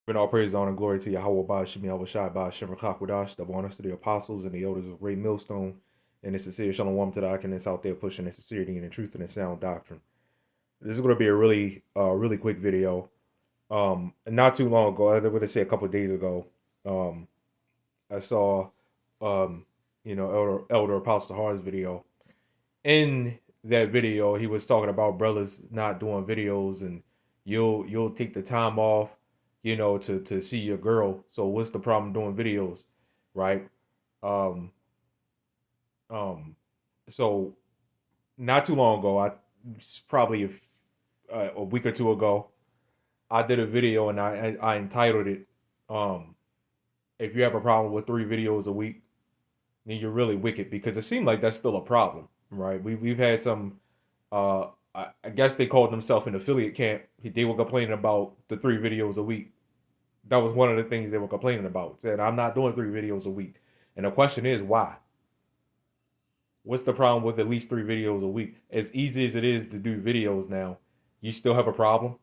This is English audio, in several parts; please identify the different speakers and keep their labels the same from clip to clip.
Speaker 1: Giving all praise, honor, and glory to YAHAWAH, BAHASHAM, BAHASHAM, double honors to the apostles and the elders of Great Millstone, and the sincere shalom to the Iconists out there pushing the sincerity and the truth and the sound doctrine. This is going to be a really quick video. Not too long ago, I was going to say a couple of days ago, um, I saw, um, Elder Apostle Har's video. In that video, he was talking about brothers not doing videos, and you'll take the time off, to see your girl. So what's the problem doing videos, right? Um, um, so not too long ago, probably a week or two ago, I did a video and I entitled it, um, "If you have a problem with 3 videos a week, then you're really wicked," because it seemed like that's still a problem, right? We've had some, I guess they called themselves an affiliate camp. They were complaining about the 3 videos a week. That was one of the things they were complaining about. Said, "I'm not doing 3 videos a week," and the question is why. What's the problem with at least 3 videos a week? As easy as it is to do videos now, you still have a problem,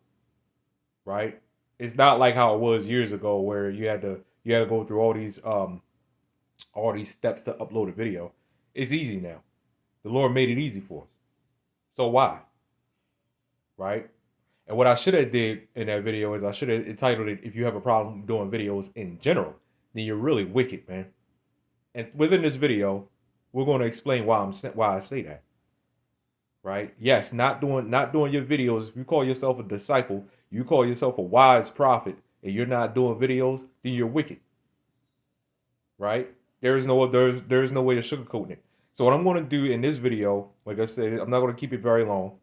Speaker 1: right? It's not like how it was years ago where you had to go through all these steps to upload a video. It's easy now. The Lord made it easy for us. So why? Right? And what I should have did in that video is I should have entitled it, "If you have a problem doing videos in general, then you're really wicked, man." And within this video, we're going to explain why I say that. Right? Yes, not doing your videos. If you call yourself a disciple, you call yourself a wise prophet, and you're not doing videos, then you're wicked. Right? There's no way to sugarcoat it. So what I'm going to do in this video, like I said, I'm not going to keep it very long.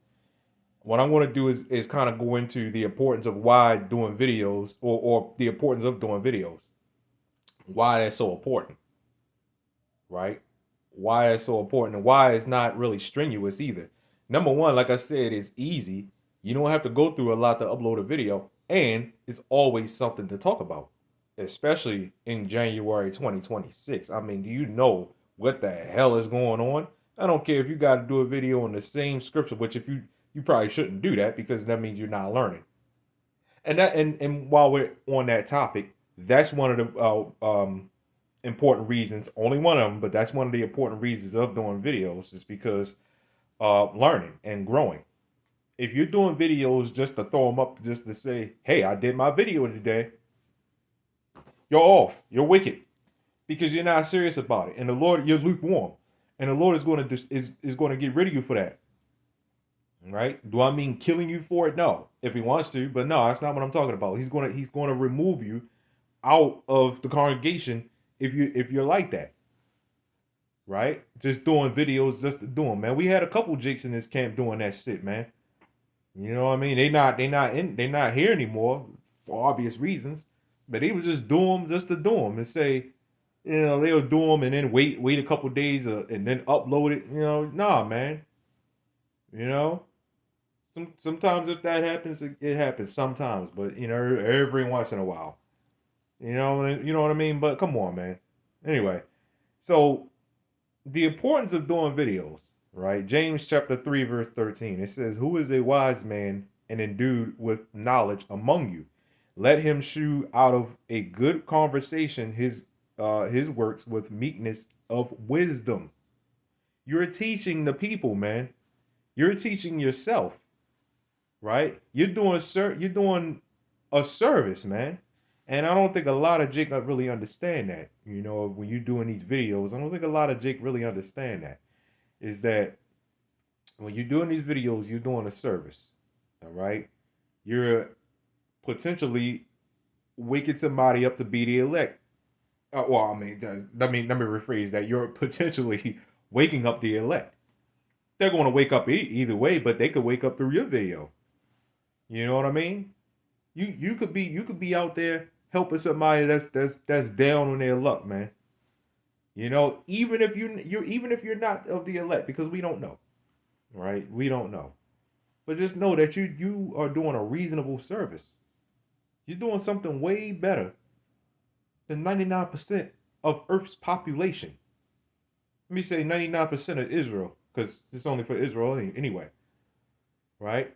Speaker 1: What I'm going to do is kind of go into the importance of why doing videos, or the importance of doing videos, why that's so important, right? Why it's so important, and why it's not really strenuous either. Number one, like I said, it's easy. You don't have to go through a lot to upload a video, and it's always something to talk about, especially in January 2026. I mean, do you know what the hell is going on? I don't care if you got to do a video on the same scripture, which if you probably shouldn't do that because that means you're not learning. And while we're on that topic, that's one of the important reasons. Only one of them, but that's one of the important reasons of doing videos is because learning and growing. If you're doing videos just to throw them up, just to say, "Hey, I did my video today," you're off. You're wicked because you're not serious about it. And the Lord, you're lukewarm, and the Lord is going to is going to get rid of you for that. Right? Do I mean killing you for it? No. If he wants to, but no, that's not what I'm talking about. He's gonna remove you out of the congregation if you're like that. Right? Just doing videos just to do them, man. We had a couple jakes in this camp doing that shit, man. You know what I mean? They not here anymore for obvious reasons. But they would just do them just to do them and say, they'll do them and then wait a couple days and then upload it. Nah, man. You know, sometimes if that happens, it happens sometimes, but every once in a while. You know what I mean? But come on, man. Anyway, so the importance of doing videos, right? James chapter 3, verse 13. It says, "Who is a wise man and endued with knowledge among you? Let him shew out of a good conversation his works with meekness of wisdom." You're teaching the people, man. You're teaching yourself, right? You're doing a service, man. And I don't think a lot of Jake really understand that. When you're doing these videos, I don't think a lot of Jake really understand that. Is that when you're doing these videos, you're doing a service. All right? You're potentially waking somebody up to be the elect. Let me rephrase that. You're potentially waking up the elect. They're going to wake up either way, but they could wake up through your video. You know what I mean? You could be out there helping somebody that's down on their luck, man. Even if you're not of the elect, because we don't know, right? We don't know, but just know that you are doing a reasonable service. You're doing something way better than 99% of Earth's population. Let me say 99% of Israel, because it's only for Israel anyway, right?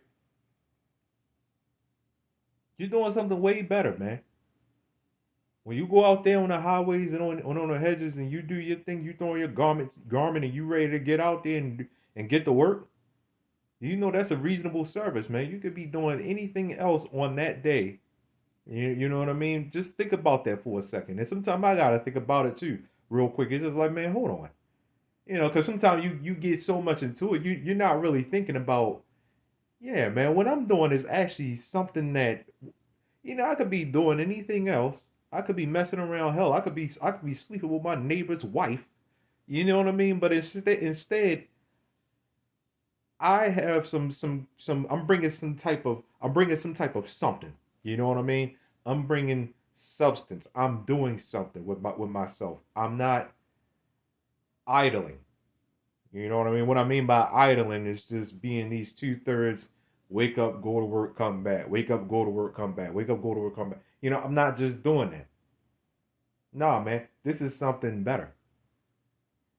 Speaker 1: You're doing something way better, man. When you go out there on the highways and on the hedges and you do your thing, you throw your garment and you ready to get out there and get to work, you know that's a reasonable service, man. You could be doing anything else on that day. You know what I mean? Just think about that for a second. And sometimes I gotta think about it too, real quick. It's just like, man, hold on. You know, because sometimes you get so much into it, you're not really thinking about, yeah, man, what I'm doing is actually something that, I could be doing anything else. I could be messing around. Hell, I could be sleeping with my neighbor's wife. You know what I mean? But instead, I have some. I'm bringing some type of something. You know what I mean? I'm bringing substance. I'm doing something with myself. I'm not idling. You know what I mean? What I mean by idling is just being these 2/3. Wake up, go to work, come back. Wake up, go to work, come back. Wake up, go to work, come back. I'm not just doing that. Nah, man, this is something better.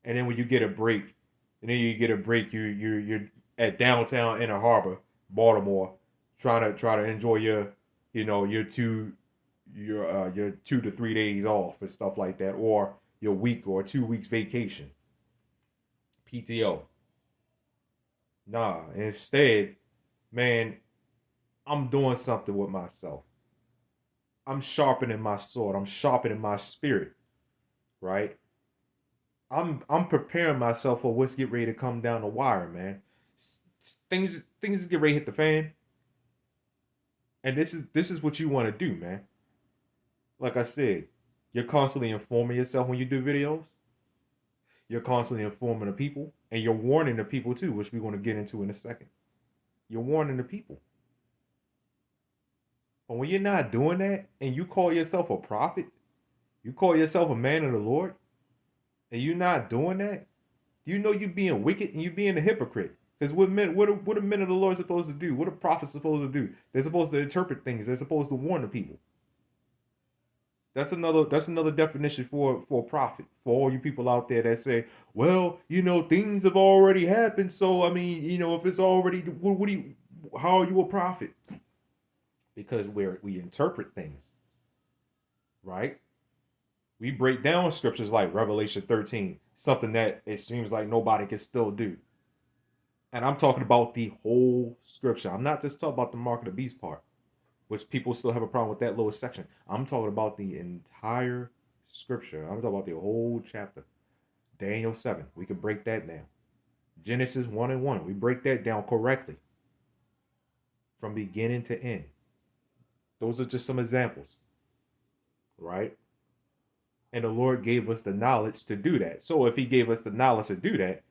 Speaker 1: And then when you get a break, you're at downtown Inner Harbor, Baltimore, trying to enjoy your 2 to 3 days off and stuff like that, or your week or 2 weeks vacation, PTO. Nah, instead, man, I'm doing something with myself. I'm sharpening my sword. I'm sharpening my spirit, right? I'm preparing myself for what's get ready to come down the wire, man. Things get ready to hit the fan, and this is what you want to do, man. Like I said, you're constantly informing yourself when you do videos. You're constantly informing the people, and you're warning the people too, which we're going to get into in a second. You're warning the people. But when you're not doing that, and you call yourself a prophet, you call yourself a man of the Lord, and you're not doing that, you know you're being wicked and you're being a hypocrite. Because what are men of the Lord supposed to do? What are prophets supposed to do? They're supposed to interpret things. They're supposed to warn the people. That's another definition for a prophet. For all you people out there that say, well, things have already happened. So I mean, if it's already, what do you? How are you a prophet? Because we interpret things, right? We break down scriptures like Revelation 13, something that it seems like nobody can still do. And I'm talking about the whole scripture. I'm not just talking about the mark of the beast part, which people still have a problem with that little section. I'm talking about the entire scripture. I'm talking about the whole chapter. Daniel 7, we can break that down. Genesis 1 and 1, we break that down correctly from beginning to end. Those are just some examples, right? And the Lord gave us the knowledge to do that. So if he gave us the knowledge to do that,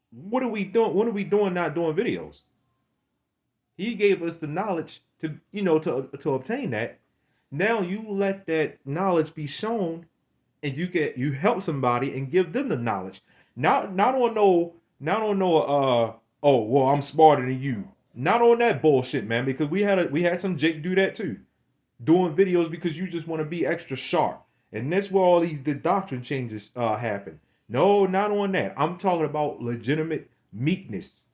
Speaker 1: what are we doing? What are we doing not doing videos? He gave us the knowledge to obtain that. Now you let that knowledge be shown, and you help somebody and give them the knowledge. Not on no oh well, I'm smarter than you. Not on that bullshit, man, because we had some Jake do that too. Doing videos because you just want to be extra sharp. And that's where all the doctrine changes happen. No, not on that. I'm talking about legitimate meekness.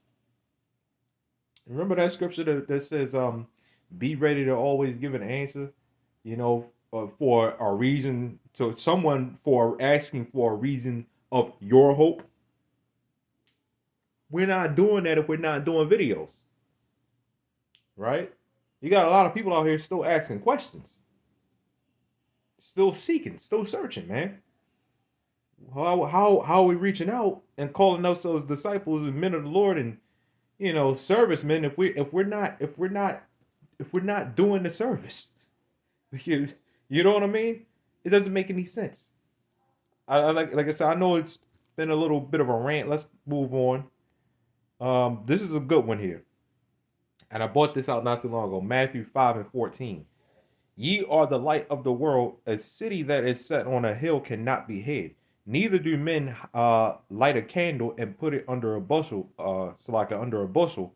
Speaker 1: Remember that scripture that says, be ready to always give an answer, for a reason to someone for asking for a reason of your hope. We're not doing that if we're not doing videos, right? You got a lot of people out here still asking questions, still seeking, still searching, man. How are we reaching out and calling ourselves disciples and men of the Lord and servicemen if we're not doing the service? You know what I mean? It doesn't make any sense. I like I said, I know it's been a little bit of a rant. Let's move on. This is a good one here, and I bought this out not too long ago. Matthew 5:14. Ye are the light of the world. A city that is set on a hill cannot be hid. Neither do men light a candle and put it under a bushel, under a bushel.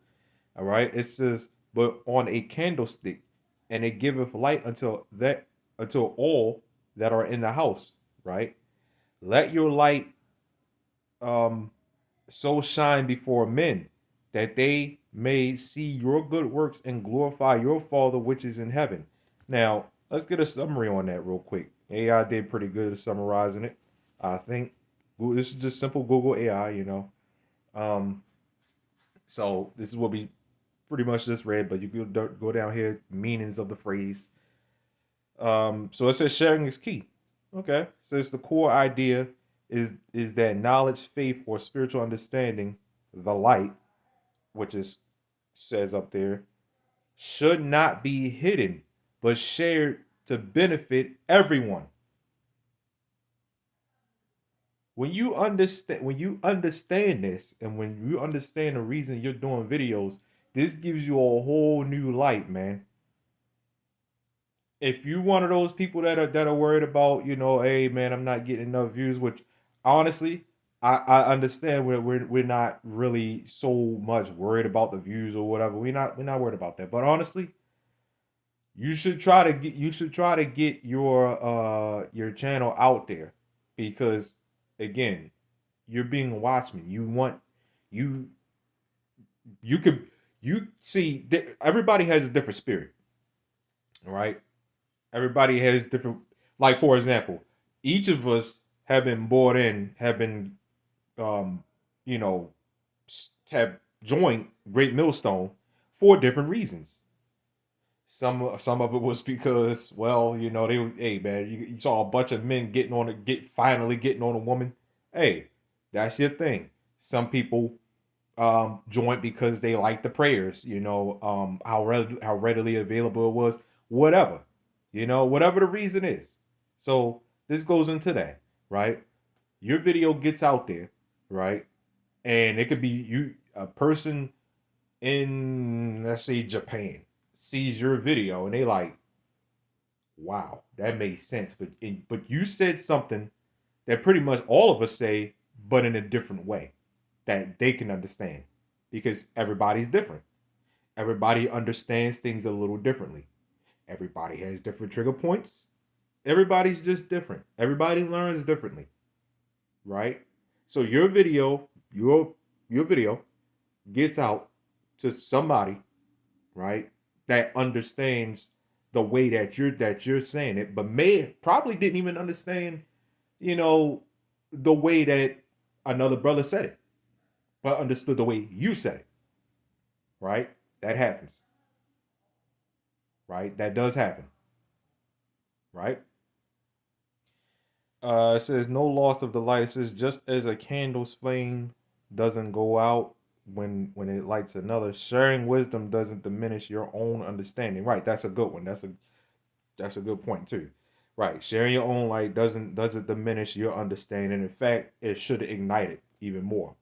Speaker 1: All right. It says, but on a candlestick, and it giveth light until all that are in the house. Right. Let your light so shine before men, that they may see your good works and glorify your Father which is in heaven. Now, let's get a summary on that real quick. AI did pretty good at summarizing it, I think. This is just simple Google AI, you know. Um, so this is what we pretty much just read, but you could go down here, meanings of the phrase. So it says sharing is key. Okay. It says the core idea is that knowledge, faith, or spiritual understanding, the light, which is says up there, should not be hidden, but shared to benefit everyone. When you understand this, and when you understand the reason you're doing videos, this gives you a whole new light, man. If you one of those people that are worried about, hey man, I'm not getting enough views, which honestly, I understand we're not really so much worried about the views or whatever. We're not worried about that. But honestly, you should try to get your channel out there, because again, you're being a watchman. You you could you see everybody has a different spirit, right? Everybody has different, like for example, each of us have been brought in, have been um you know have joined Great Millstone for different reasons. Some of it was because, well, hey man, you saw a bunch of men finally getting on a woman. Hey, that's your thing. Some people joined because they liked the prayers, how readily available it was, whatever, whatever the reason is. So this goes into that, right? Your video gets out there, right? And it could be a person in, let's say, Japan sees your video and they like, wow, that makes sense. But you said something that pretty much all of us say, but in a different way that they can understand, because everybody's different. Everybody understands things a little differently. Everybody has different trigger points. Everybody's just different. Everybody learns differently, right? So your video gets out to somebody, right, that understands the way that you're saying it, but may probably didn't even understand, you know, the way that another brother said it, but understood the way you said it, right? That happens, right? That does happen, right? It says no loss of the light. It says just as a candle's flame doesn't go out when it lights another, sharing wisdom doesn't diminish your own understanding. Right, that's a good one. That's a good point too. Right, sharing your own light doesn't diminish your understanding. In fact, it should ignite it even more,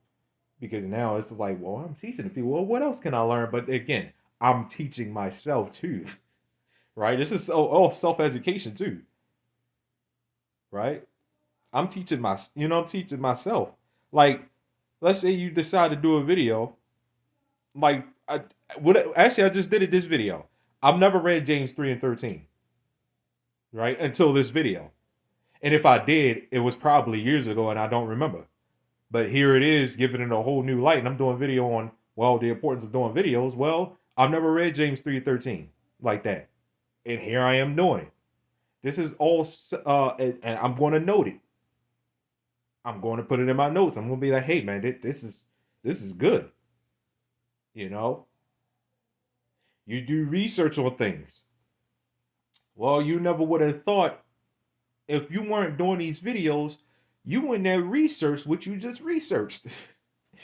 Speaker 1: because now it's like, well, I'm teaching the people. Well, what else can I learn? But again, I'm teaching myself too. Right, this is all self education too. Right, I'm teaching myself. Like, let's say you decide to do a video. Like, I just did it this video. I've never read James 3 and 13, right? Until this video. And if I did, it was probably years ago and I don't remember. But here it is, giving it a whole new light. And I'm doing video on, well, the importance of doing videos. Well, I've never read James 3 and 13 like that. And here I am doing it. This is all, and I'm going to note it. I'm going to put it in my notes. I'm going to be like, hey, man, this is good. You know, you do research on things. Well, you never would have thought, if you weren't doing these videos, you wouldn't have researched what you just researched.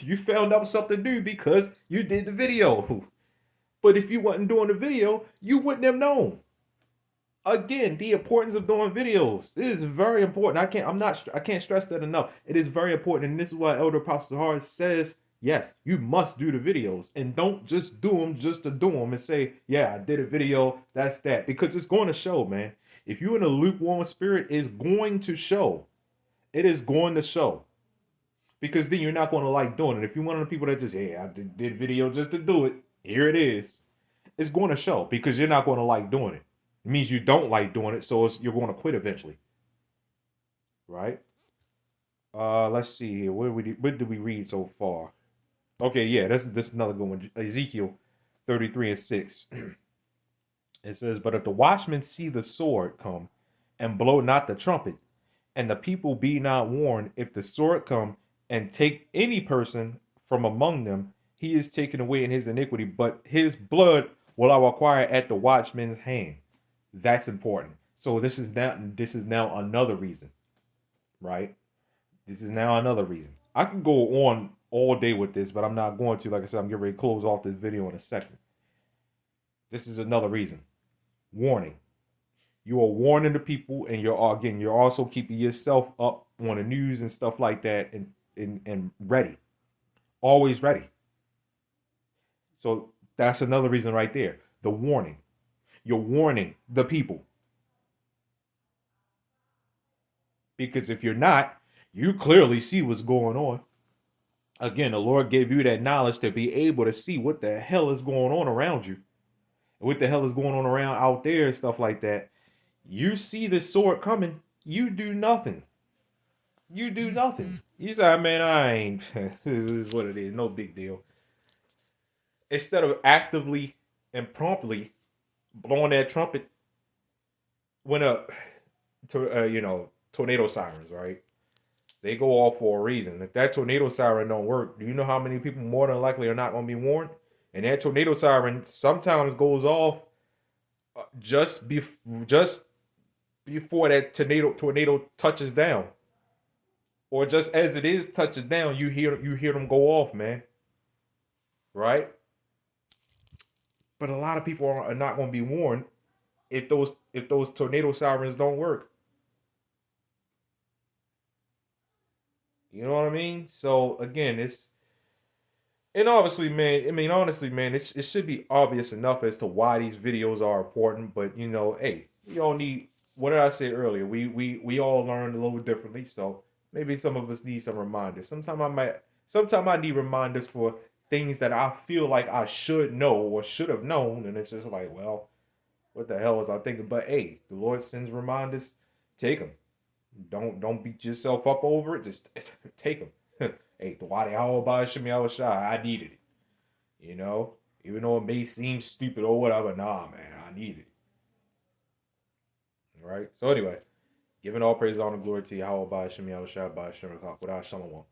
Speaker 1: You found out something new because you did the video. But if you wasn't doing the video, you wouldn't have known. Again, the importance of doing videos. It is very important. I can't stress that enough. It is very important. And this is why Elder Apostle Hard says, yes, you must do the videos, and don't just do them just to do them and say, yeah, I did a video, that's that. Because it's going to show, man. If you're in a lukewarm spirit, it's going to show. It is going to show. Because then you're not going to like doing it. If you're one of the people that just, hey, I did video just to do it, here it is. It's going to show, because you're not going to like doing it. It means you don't like doing it, so you're going to quit eventually, right? Let's see here. What did we read so far? Okay, yeah, this is another good one. Ezekiel 33 and 6. It says, but if the watchmen see the sword come and blow not the trumpet, and the people be not warned, if the sword come and take any person from among them, he is taken away in his iniquity, but his blood will I require at the watchman's hand. That's important. So this is now another reason, right? This is now another reason. I can go on all day with this, but I'm not going to. Like I said, I'm getting ready to close off this video in a second. This is another reason. Warning. You are warning the people, and you're also keeping yourself up on the news and stuff like that, and ready, always ready. So that's another reason right there. The warning. You're warning the people, because if you're not, you clearly see what's going on. Again, the Lord gave you that knowledge to be able to see what the hell is going on around you, what the hell is going on around out there and stuff like that. You see the sword coming, you do nothing. You do nothing. You say, man, I ain't. This is what it is. No big deal. Instead of actively and promptly blowing that trumpet when tornado sirens, right? They go off for a reason. If that tornado siren don't work, do you know how many people more than likely are not going to be warned? And that tornado siren sometimes goes off just before that tornado touches down, or just as it is touching down, you hear them go off, man. Right? But a lot of people are not going to be warned if those tornado sirens don't work. You know what I mean? So again, honestly, man, it should be obvious enough as to why these videos are important. But hey, we all need. What did I say earlier? We all learn a little differently. So maybe some of us need some reminders. Sometimes I need reminders for things that I feel like I should know or should have known, and it's just like, well, what the hell was I thinking? But hey, the Lord sends reminders. Take them. Don't beat yourself up over it. Just take them. Hey, the YAHAWASHI, I needed it. Even though it may seem stupid or whatever, nah, man, I need it. All right. So anyway, giving all praise, honor, glory to Yahweh, BAHASHAM, YAHWASHI, BAHASHAM, without Shalom.